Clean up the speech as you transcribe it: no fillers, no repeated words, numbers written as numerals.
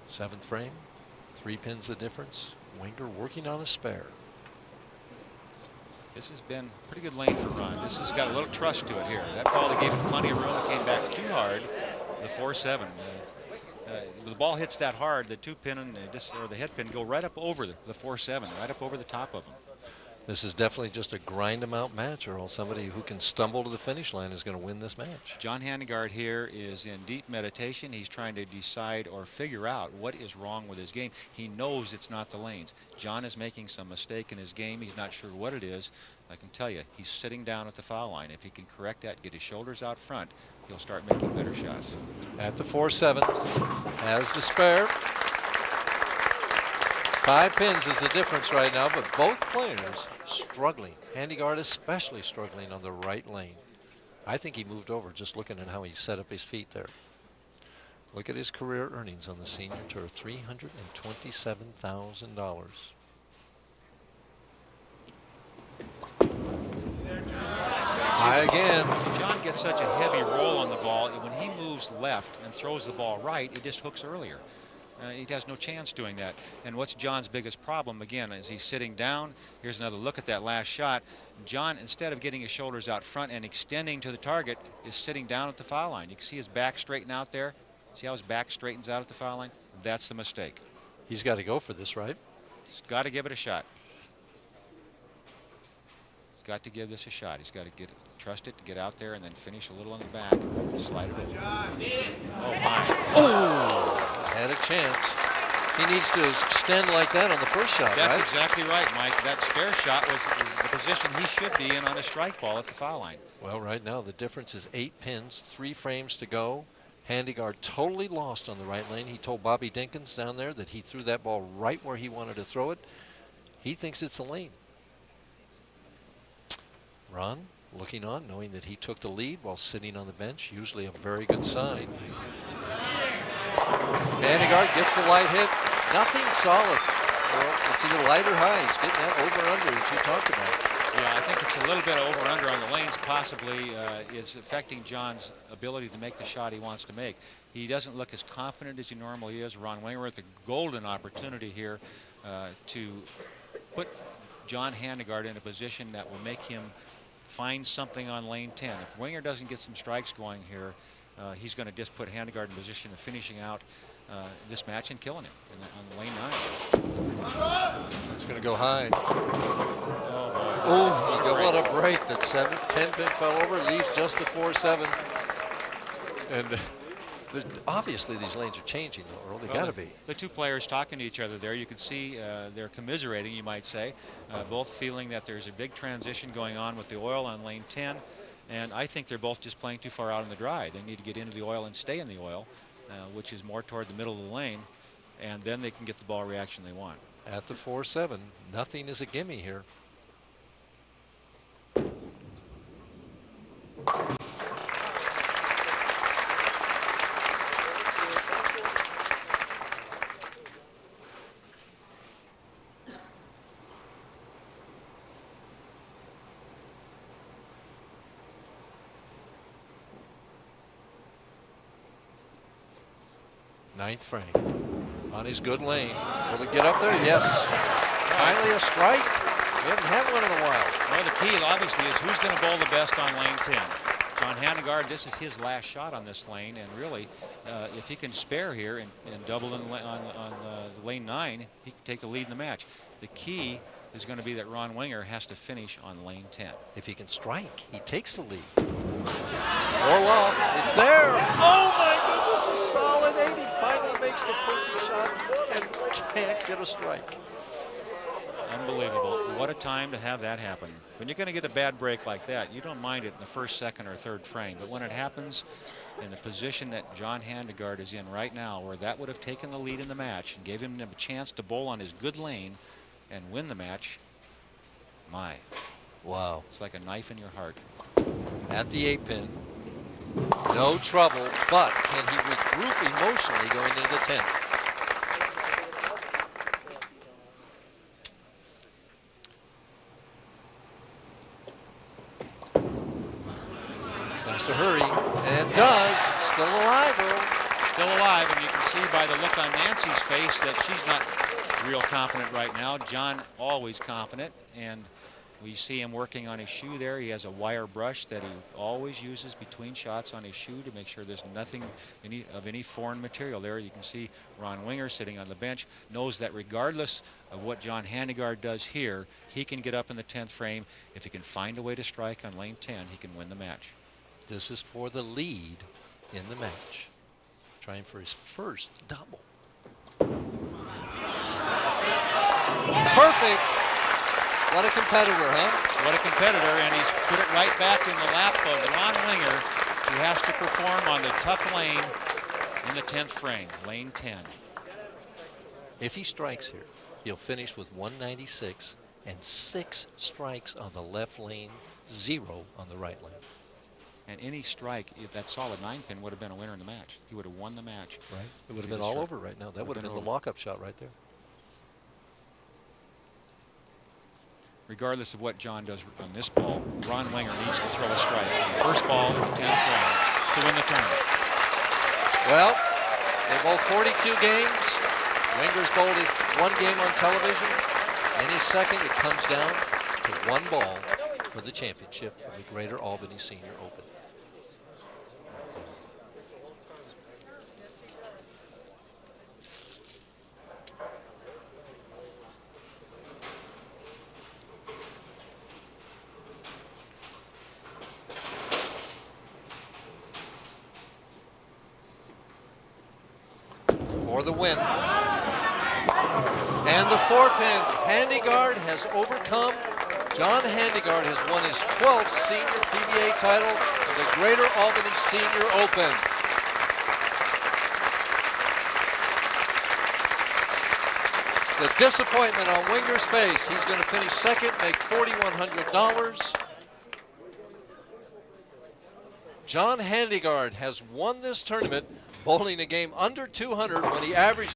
Seventh frame, 3 pins the difference. Winger working on a spare. This has been a pretty good lane for Ron. This has got a little trust to it here. That ball, they gave him plenty of room. It came back too hard. The 4-7. The ball hits that hard. The 2-pin and or the head pin go right up over the 4-7, right up over the top of him. This is definitely just a grind them out match, or else somebody who can stumble to the finish line is going to win this match. John Handegard here is in deep meditation. He's trying to decide or figure out what is wrong with his game. He knows it's not the lanes. John is making some mistake in his game. He's not sure what it is. I can tell you, he's sitting down at the foul line. If he can correct that, get his shoulders out front, he'll start making better shots. At the 4-7, has the spare. 5 pins is the difference right now, but both players struggling. Handegard especially struggling on the right lane. I think he moved over just looking at how he set up his feet there. Look at his career earnings on the senior tour, $327,000. High again. John gets such a heavy roll on the ball. When he moves left and throws the ball right, it just hooks earlier. He has no chance doing that. And what's John's biggest problem, again, is he's sitting down. Here's another look at that last shot. John, instead of getting his shoulders out front and extending to the target, is sitting down at the foul line. You can see his back straighten out there. See how his back straightens out at the foul line? That's the mistake. He's got to go for this, right? He's got to give it a shot. He's got to give this a shot. He's got to trust it to get out there and then finish a little on the back. Slide it over. Oh, my. Oh! Had a chance. He needs to extend like that on the first shot, That's right? exactly right, Mike. That spare shot was the position he should be in on a strike ball at the foul line. Well, right now the difference is 8 pins, 3 frames to go. Handegard totally lost on the right lane. He told Bobby Dinkins down there that he threw that ball right where he wanted to throw it. He thinks it's a lane. Ron looking on, knowing that he took the lead while sitting on the bench, usually a very good sign. Handegard gets the light hit. Nothing solid. Well, it's either light or high. He's getting that over-under that you talked about. Yeah, I think it's a little bit over-under on the lanes, possibly is affecting John's ability to make the shot he wants to make. He doesn't look as confident as he normally is. Ron Winger with the golden opportunity here to put John Handegard in a position that will make him find something on lane 10. If Winger doesn't get some strikes going here, he's going to just put Handegard in position of finishing out this match and killing him on lane 9. It's going to go high. Oh, what a break. That 10 pin fell over, leaves just the 4-7. And obviously these lanes are changing, though, Earl. They got to be. The two players talking to each other there, you can see they're commiserating, you might say, both feeling that there's a big transition going on with the oil on lane 10. And I think they're both just playing too far out in the dry. They need to get into the oil and stay in the oil, which is more toward the middle of the lane, and then they can get the ball reaction they want. At the 4-7, nothing is a gimme here. Ninth frame. On his good lane. Will it get up there? Yes. Finally a strike. We haven't had one in a while. Well, the key obviously is who's going to bowl the best on lane 10. John Handegard, this is his last shot on this lane, and really, if he can spare here and double on lane 9, he can take the lead in the match. The key is going to be that Ron Winger has to finish on lane 10. If he can strike, he takes the lead. Orloff, it's there. Oh my goodness, a solid 80. Finally makes the perfect shot and can't get a strike. Unbelievable. What a time to have that happen. When you're going to get a bad break like that, you don't mind it in the first, second, or third frame. But when it happens in the position that John Handegard is in right now, where that would have taken the lead in the match and gave him a chance to bowl on his good lane and win the match, my. Wow. It's like a knife in your heart. At the 8-pin. No trouble, but can he regroup emotionally going into the 10th? Has to hurry, and does. Still alive, Earl. Still alive, and you can see by the look on Nancy's face that she's not real confident right now. John always confident, and we see him working on his shoe there. He has a wire brush that he always uses between shots on his shoe to make sure there's nothing of any foreign material there. You can see Ron Winger sitting on the bench, knows that regardless of what John Handegard does here, he can get up in the 10th frame. If he can find a way to strike on lane 10, he can win the match. This is for the lead in the match. Trying for his first double. Perfect. What a competitor, huh? What a competitor, and he's put it right back in the lap of Ron Winger, who has to perform on the tough lane in the 10th frame, lane 10. If he strikes here, he'll finish with 196 and 6 strikes on the left lane, 0 on the right lane. And any strike, if that solid 9-pin would have been a winner in the match. He would have won the match. Right. It would have been all over right now. That would have been the lockup shot right there. Regardless of what John does on this ball, Ron Winger needs to throw a strike on the first ball of the 10th frame to win the tournament. Well, they bowled 42 games. Winger's bowled his 1 game on television. In his second, it comes down to 1 ball for the championship of the Greater Albany Senior Open. For the win. And the 4-pin. Handegard has overcome. John Handegard has won his 12th senior PBA title of the Greater Albany Senior Open. The disappointment on Winger's face. He's going to finish second, make $4,100. John Handegard has won this tournament, bowling a game under 200 when he averaged